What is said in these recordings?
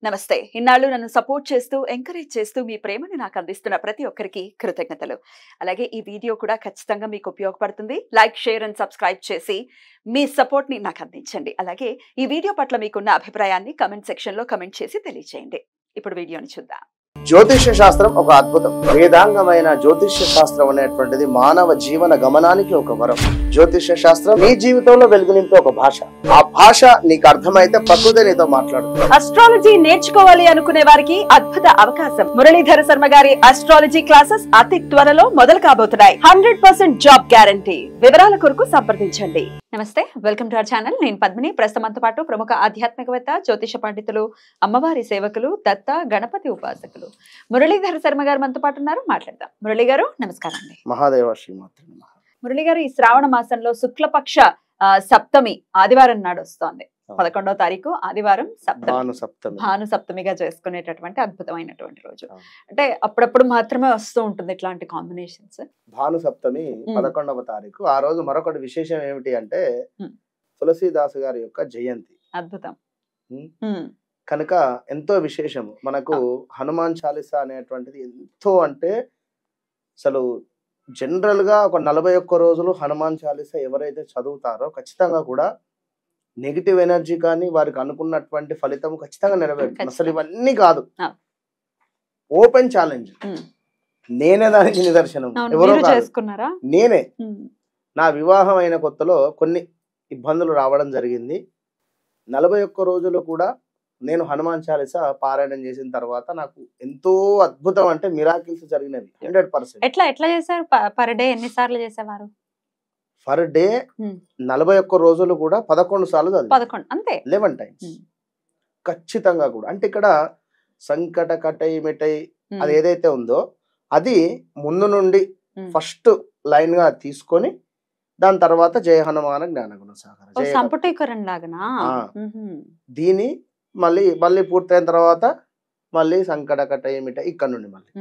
నమస్తే. ఇన్నాళ్ళు నన్ను సపోర్ట్ చేస్తూ, ఎంకరేజ్ చేస్తూ మీ ప్రేమని నాకు అందిస్తున్న ప్రతి ఒక్కరికి కృతజ్ఞతలు. అలాగే ఈ వీడియో కూడా ఖచ్చితంగా మీకు ఉపయోగపడుతుంది. లైక్, షేర్ అండ్ సబ్స్క్రైబ్ చేసి మీ సపోర్ట్‌ని నాకు అందించండి. అలాగే ఈ వీడియో పట్ల మీకున్న అభిప్రాయాన్ని కామెంట్ సెక్షన్‌లో కామెంట్ చేసి తెలియజేయండి. ఇప్పుడు వీడియోని చూద్దాం. జ్యోతిష్య శాస్త్రం ఒక అద్భుతం. వేదాంగమైన జ్యోతిష్య శాస్త్రం అనేటువంటిది మానవ జీవన గమనానికి ఒక వరం. జ్యోతిష్య శాస్త్రం నీ జీవితంలో వెలుగునింపే ఒక భాష. ఆ భాష నీకు అర్థమైతే ప్రకృతి నీతో మాట్లాడుతుంది. అస్ట్రాలజీ నేర్చుకోవాలి అనుకునే వారికి అద్భుత అవకాశం. మురళీధర శర్మ గారి అస్ట్రాలజీ క్లాసెస్ అతి త్వరలో మొదలు కాబోతున్నాయి. 100% జాబ్ గ్యారంటీ. వివరాల కొరకు సంప్రదించండి. నమస్తే, వెల్కమ్ టు అవర్ ఛానల్. నేను పద్మిని. ప్రస్తుతంతో పాటు ప్రముఖ ఆధ్యాత్మికవేత్త, జ్యోతిష పండితులు, అమ్మవారి సేవకులు, దత్త గణపతి ఉపాసకులు మురళీధర శర్మ గారు మనతో పాటు ఉన్నారు. మాట్లాడదాం. మురళి గారు నమస్కారం అండి. మహాదేవ శ్రీమాత్రి. మురళి గారు, ఈ శ్రావణ మాసంలో శుక్లపక్ష సప్తమి ఆదివారం నాడు వస్తోంది. 11వ తారీఖు ఆదివారం భాను సప్తమిగా చేసుకునేటటువంటి అద్భుతమైనటువంటి రోజు. అంటే అప్పుడప్పుడు మాత్రమే వస్తూ ఉంటుంది ఇట్లాంటి కాంబినేషన్స్. భాను సప్తమి 11వ తారీఖు. ఆ రోజు మరొకటి విశేషం ఏమిటి అంటే తులసీదాస్ గారి యొక్క జయంతి. అద్భుతం. కనుక ఎంతో విశేషము. మనకు హనుమాన్ చాలీసా అనేటువంటిది ఎంతో, అంటే అసలు జనరల్ గా ఒక 41 రోజులు హనుమాన్ చాలీసా ఎవరైతే చదువుతారో ఖచ్చితంగా కూడా నెగిటివ్ ఎనర్జీ కానీ వారికి అనుకున్నటువంటి ఫలితం ఖచ్చితంగా నెరవేరుతుంది. అసలు ఇవన్నీ కాదు, ఓపెన్ ఛాలెంజ్. నేనే దానికి నిదర్శనం. ఎవరో చేసుకున్నారా? నేనే. నా వివాహం అయిన కొత్తలో కొన్ని ఇబ్బందులు రావడం జరిగింది. 41 రోజులు కూడా నేను హనుమాన్ చాలీసా పారాయణం చేసిన తర్వాత నాకు ఎంతో అద్భుతం, అంటే మిరాకిల్స్ జరిగినవి 100%. ఎట్లా చేశారు? పర్ డే ఎన్ని సార్లు చేసేవారు? పర్ డే 41 రోజులు కూడా 11 సార్లు చదివాను. 11 అంతే, 11 టైమ్స్ ఖచ్చితంగా కూడా. అంటే ఇక్కడ సంకట కటై మిటై అది ఏదైతే ఉందో అది ముందు నుండి ఫస్ట్ లైన్ గా తీసుకొని దాని తర్వాత జయ హనుమాన జ్ఞానగుణ సాగర దీని మళ్ళీ పూర్తయిన తర్వాత మళ్ళీ సంకట కటై మిటై ఇక్కడ నుండి మళ్ళీ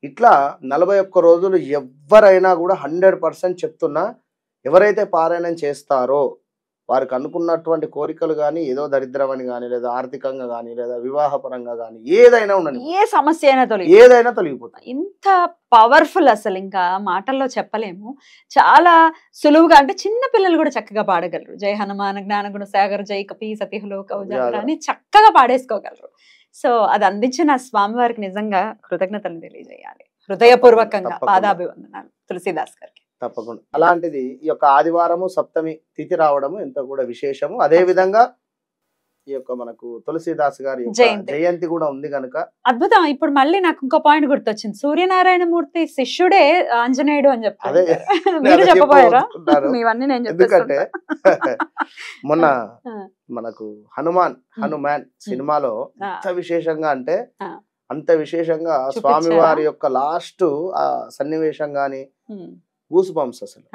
ఇట్లా 41 రోజులు ఎవరైనా కూడా 100% చెప్తున్నా, ఎవరైతే పారాయణం చేస్తారో వారికి అనుకున్నటువంటి కోరికలు కానీ, ఏదో దరిద్రం అని కానీ, లేదా ఆర్థికంగా కానీ, లేదా వివాహపరంగా కానీ ఏదైనా ఉండని, ఏ సమస్య అయినా ఏదైనా తొలగిపోతుంది. ఇంత పవర్ఫుల్, అసలు ఇంకా మాటల్లో చెప్పలేము. చాలా సులువుగా, అంటే చిన్న పిల్లలు కూడా చక్కగా పాడగలరు. జై హనుమాన జ్ఞానగుణ సాగర్, జై కపి సతిహలోక అని చక్కగా పాడేసుకోగలరు. సో అది అందించిన స్వామివారికి నిజంగా కృతజ్ఞతలు తెలియజేయాలి. హృదయపూర్వకంగా పాదాభివందనాలు తులసీదాస్ గారికి. తప్పకుండా. అలాంటిది ఈ యొక్క ఆదివారము సప్తమి తిథి రావడము ఎంతో కూడా విశేషము. అదే విధంగా ఈ యొక్క మనకు తులసీదాస్ గారి జయంతి కూడా ఉంది కనుక అద్భుతం. ఇప్పుడు మళ్ళీ నాకు ఇంకో పాయింట్ గుర్తొచ్చింది. సూర్యనారాయణ మూర్తి శిష్యుడే ఆంజనేయుడు అని చెప్పారు. మీరు చెప్పబోయారా? ఎందుకంటే మొన్న మనకు హనుమాన్ సినిమాలో ఎంత విశేషంగా, అంటే అంత విశేషంగా స్వామివారి యొక్క లాస్ట్ ఆ సన్నివేశం గాని గూస్ బంప్స్ అసలు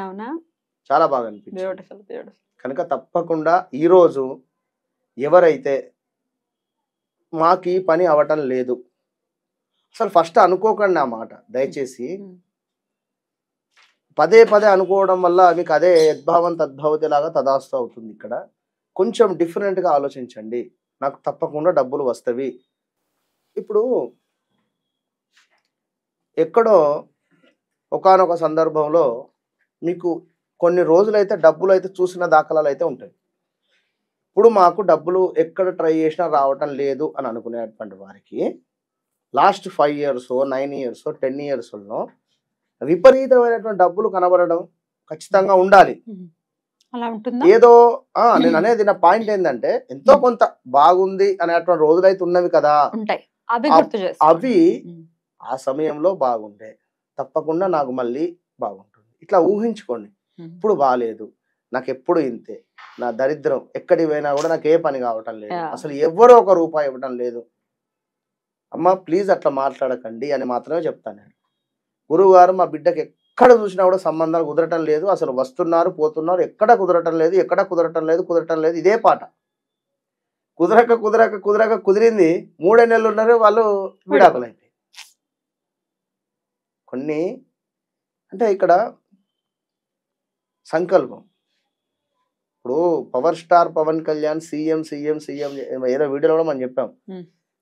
చాలా బాగా అనిపించింది. కనుక తప్పకుండా ఈరోజు ఎవరైతే మాకు ఈ పని అవటం లేదు, అసలు ఫస్ట్ అనుకోకండి ఆ మాట దయచేసి. పదే అనుకోవడం వల్ల మీకు అదే యద్భావం తద్భవతి లాగా తదాస్తు అవుతుంది. ఇక్కడ కొంచెం డిఫరెంట్గా ఆలోచించండి, నాకు తప్పకుండా డబ్బులు వస్తవి. ఇప్పుడు ఎక్కడో ఒకానొక సందర్భంలో మీకు కొన్ని రోజులైతే డబ్బులు అయితే చూసిన దాఖలాలు అయితే ఉంటాయి. ఇప్పుడు మాకు డబ్బులు ఎక్కడ ట్రై చేసినా రావటం లేదు అని అనుకునేటువంటి వారికి లాస్ట్ 5 years 9 years 10 years విపరీతమైనటువంటి డబ్బులు కనబడడం ఖచ్చితంగా ఉండాలి. ఏదో నేను అనేది, నా పాయింట్ ఏంటంటే ఎంతో కొంత బాగుంది అనేటువంటి రోజులైతే ఉన్నవి కదా, అవి ఆ సమయంలో బాగుండే తప్పకుండా నాకు మళ్ళీ బాగుంటుంది. ఇట్లా ఊహించుకోండి. ఇప్పుడు బాగాలేదు, నాకు ఎప్పుడు ఇంతే, నా దరిద్రం ఎక్కడికి పోయినా కూడా నాకు ఏ పని కావటం లేదు, అసలు ఎవరో ఒక రూపాయి ఇవ్వటం లేదు, అమ్మ ప్లీజ్ అట్లా మాట్లాడకండి అని మాత్రమే చెప్తాను నేను. గురువు గారు మా బిడ్డకి ఎక్కడ చూసినా కూడా సంబంధాలు కుదరటం లేదు, అసలు వస్తున్నారు పోతున్నారు, ఎక్కడ కుదరటం లేదు, ఇదే పాట. కుదరక కుదిరింది 3 నెలలు ఉన్నారు, వాళ్ళు విడాకులు అయిపోయి. కొన్ని అంటే ఇక్కడ సంకల్పం. ఇప్పుడు power star Pawan Kalyan CM CM CM ఏదో వీడియోలో కూడా మనం చెప్పాం.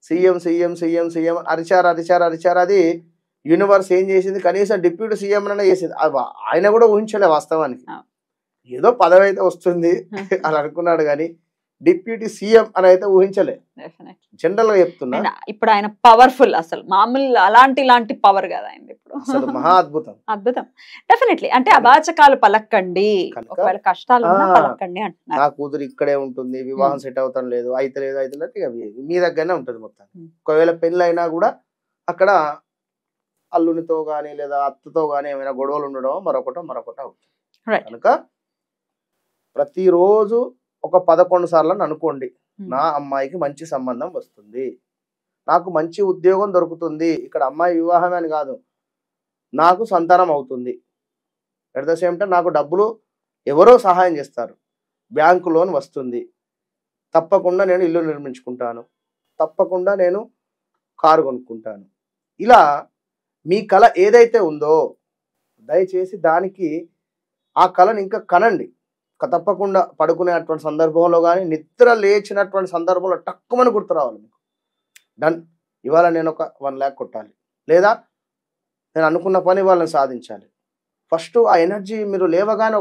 సీఎం సీఎం సీఎం సీఎం అరిచారు. అది యూనివర్స్ ఏం చేసింది, కనీసం డిప్యూటీ సీఎం అనే చేసింది. ఆయన కూడా ఊహించలే వాస్తవానికి. ఏదో పదవి అయితే వస్తుంది అని అనుకున్నాడు కానీ డిప్యూటీ సీఎం అని అయితే ఊహించలే. జనరల్ గా చెప్తున్నా, ఇప్పుడు ఆయన పవర్ఫుల్, అసలు మామూలు ఇలాంటి పవర్ కదా ఆయన ఇప్పుడు. అసలు మహా అద్భుతం. డెఫినెట్లీ. అంటే అబాచకాలు పలకండి, ఒకవేళ కష్టాలు ఉన్నా పలకండి అంటున్నారు. నా కూతురు ఇక్కడే ఉంటుంది, వివాహం సెట్ అవుతాం లేదు, అయితే లేదు మీ దగ్గరనే ఉంటుంది మొత్తం. ఒకవేళ పెళ్లి అయినా కూడా అక్కడ అల్లునితో గానీ లేదా అత్తతో గానీ ఏమైనా గొడవలు ఉండడం మరొకట అవుతుంది. కనుక ప్రతిరోజు ఒక 11 సార్లు అనుకోండి, నా అమ్మాయికి మంచి సంబంధం వస్తుంది, నాకు మంచి ఉద్యోగం దొరుకుతుంది, ఇక్కడ అమ్మాయి వివాహమే అని కాదు, నాకు సంతానం అవుతుంది, అట్ ద సేమ్ టైం నాకు డబ్బులు ఎవరో సహాయం చేస్తారు, బ్యాంకు లోన్ వస్తుంది, తప్పకుండా నేను ఇల్లు నిర్మించుకుంటాను, తప్పకుండా నేను కారు కొనుక్కుంటాను. ఇలా మీ కళ ఏదైతే ఉందో దయచేసి దానికి ఆ కళను ఇంకా కనండి. తప్పకుండా పడుకునేటువంటి సందర్భంలో కానీ నిద్ర లేచినటువంటి సందర్భంలో టక్కుమని గుర్తు రావాలి మీకు. డన్, ఇవాళ నేను ఒక 1 lakh కొట్టాలి, లేదా నేను అనుకున్న పని వాళ్ళని సాధించాలి. ఫస్ట్ ఆ ఎనర్జీ మీరు లేవగానే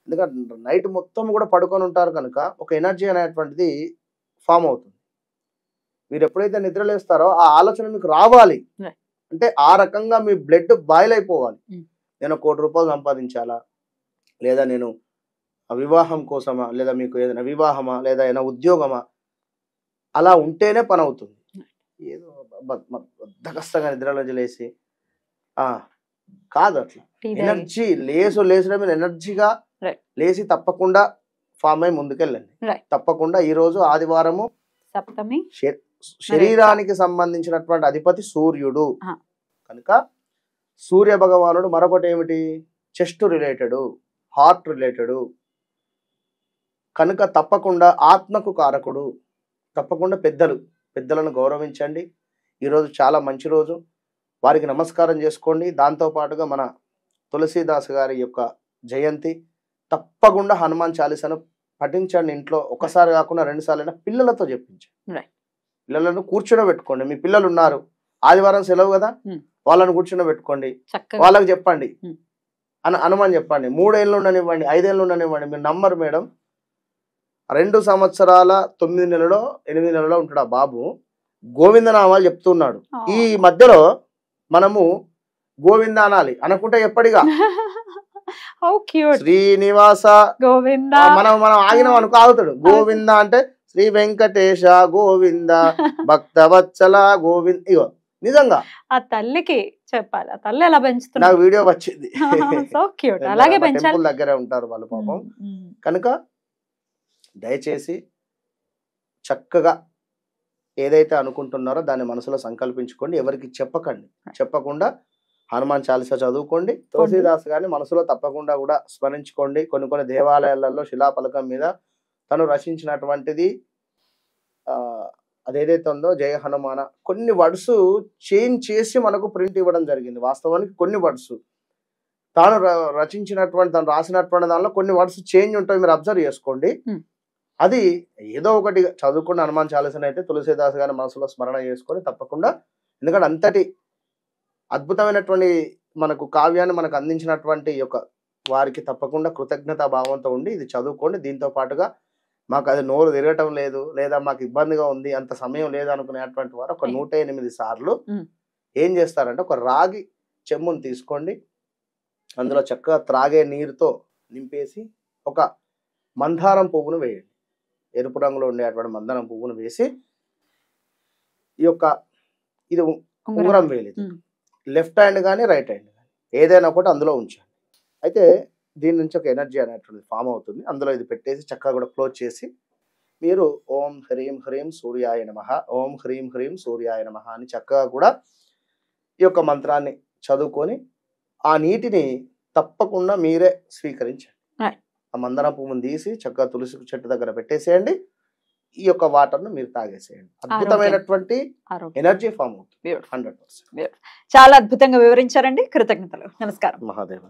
ఎందుకంటే నైట్ మొత్తం కూడా పడుకొని ఉంటారు కనుక ఒక ఎనర్జీ అనేటువంటిది ఫామ్ అవుతుంది. మీరు ఎప్పుడైతే నిద్ర లేస్తారో ఆ ఆలోచన మీకు రావాలి. అంటే ఆ రకంగా మీ బ్లడ్ బాయిల్ అయిపోవాలి. నేను 1 కోటి రూపాయలు సంపాదించాలా, లేదా నేను వివాహం కోసమా, లేదా మీకు ఏదైనా వివాహమా, లేదా ఏదైనా ఉద్యోగమా, అలా ఉంటేనే పని అవుతుంది. ఏదో బద్దకస్తగా నిద్రలో లేసి కాదు అట్లా. ఎనర్జీ లేచడం మీద ఎనర్జీగా లేచి తప్పకుండా ఫామ్ అయి ముందుకెళ్ళండి. తప్పకుండా ఈ రోజు ఆదివారము, సప్తమి, శరీరానికి సంబంధించినటువంటి అధిపతి సూర్యుడు కనుక సూర్య భగవానుడు మరొకటి ఏమిటి, చెస్ట్ రిలేటెడ్, హార్ట్ రిలేటెడ్ కనుక తప్పకుండా ఆత్మకు కారకుడు. తప్పకుండా పెద్దలను గౌరవించండి. ఈరోజు చాలా మంచి రోజు, వారికి నమస్కారం చేసుకోండి. దాంతోపాటుగా మన తులసీదాస్ గారి యొక్క జయంతి, తప్పకుండా హనుమాన్ చాలీసాను పఠించండి. ఇంట్లో ఒకసారి కాకుండా 2 సార్లు పిల్లలతో చెప్పించండి. పిల్లలను కూర్చోబెట్టుకోండి. మీ పిల్లలు ఉన్నారు, ఆదివారం సెలవు కదా, వాళ్ళని కూర్చోబెట్టుకోండి, వాళ్ళకి చెప్పండి, హనుమాన్ చెప్పండి. 3 ఏళ్ళు ఉండనివ్వండి, 5 ఏళ్ళు ఉండనివ్వండి, మీరు నమ్మరు మేడం. 2 సంవత్సరాల 9 నెలలో 8 నెలలో ఉంటాడు ఆ బాబు, గోవిందనామాలు చెప్తున్నాడు. ఈ మధ్యలో మనము గోవింద అనాలి అనుకుంటే ఎప్పటిగా శ్రీనివాస గోవింద మనం ఆగినాం అనుకో ఆగుతాడు. గోవింద అంటే శ్రీ వెంకటేశ గోవింద భక్తవత్సల గోవింద. ఇగో నిజంగా ఆ తల్లికి చెప్పాలి, ఆ తల్లి ఎలా పెంచుతున్నా. నాకు వీడియో వచ్చింది, అలాగే పెంచాలి. దగ్గరే ఉంటారు వాళ్ళు పాపం. కనుక దయచేసి చక్కగా ఏదైతే అనుకుంటున్నారో దాన్ని మనసులో సంకల్పించుకోండి. ఎవరికి చెప్పకుండా హనుమాన్ చాలీసా చదువుకోండి. తులసీదాస్ గారిని మనసులో తప్పకుండా కూడా స్మరించుకోండి. కొన్ని దేవాలయాలలో శిలాఫలకం మీద తను రచించినటువంటిది అదేదైతే ఉందో జయ హనుమాన, కొన్ని వర్డ్స్ చేంజ్ చేసి మనకు ప్రింట్ ఇవ్వడం జరిగింది. వాస్తవానికి కొన్ని వర్డ్స్ తాను రచించినటువంటి, తను రాసినటువంటి దానిలో కొన్ని వర్డ్స్ చేంజ్ ఉంటాయి, మీరు అబ్జర్వ్ చేసుకోండి. అది ఏదో ఒకటి చదువుకున్న హనుమాన్ చాలీసాను అయితే తులసీదాస్ గారి మనసులో స్మరణ చేసుకొని తప్పకుండా, ఎందుకంటే అంతటి అద్భుతమైనటువంటి మనకు కావ్యాన్ని మనకు అందించినటువంటి యొక్క వారికి తప్పకుండా కృతజ్ఞతా భావంతో ఉండి ఇది చదువుకోండి. దీంతో పాటుగా మాకు అది నోరు తిరగటం లేదు, లేదా మాకు ఇబ్బందిగా ఉంది, అంత సమయం లేదు అనుకునేటువంటి వారు ఒక 108 సార్లు ఏం చేస్తారంటే ఒక రాగి చెంబును తీసుకోండి, అందులో చక్కగా త్రాగే నీరుతో నింపేసి ఒక మందారం పువ్వును వేయండి. ఎరుపు రంగులో ఉండేటువంటి మందారం పువ్వును వేసి ఇది ఉంగరం వేయలేదు, లెఫ్ట్ హ్యాండ్ కానీ రైట్ హ్యాండ్ కానీ ఏదైనా ఒకటి అందులో ఉంచండి. అయితే దీని నుంచి ఒక ఎనర్జీ అనేటువంటిది ఫామ్ అవుతుంది. అందులో ఇది పెట్టేసి చక్కగా కూడా క్లోజ్ చేసి మీరు ఓం హ్రీం హ్రీం సూర్యాయ నమః, ఓం హ్రీం హ్రీం సూర్యాయ నమః అని చక్కగా కూడా ఈ యొక్క మంత్రాన్ని చదువుకొని ఆ నీటిని తప్పకుండా మీరే స్వీకరించండి. ఆ మందారం పువ్వును తీసి చక్కగా తులసి చెట్టు దగ్గర పెట్టేసేయండి. ఈ యొక్క వాటర్ను మీరు తాగేసేయండి. అద్భుతమైనటువంటి ఎనర్జీ ఫామ్ అవుతుంది. 100%. చాలా అద్భుతంగా వివరించారండి. కృతజ్ఞతలు. నమస్కారం. మహాదేవ.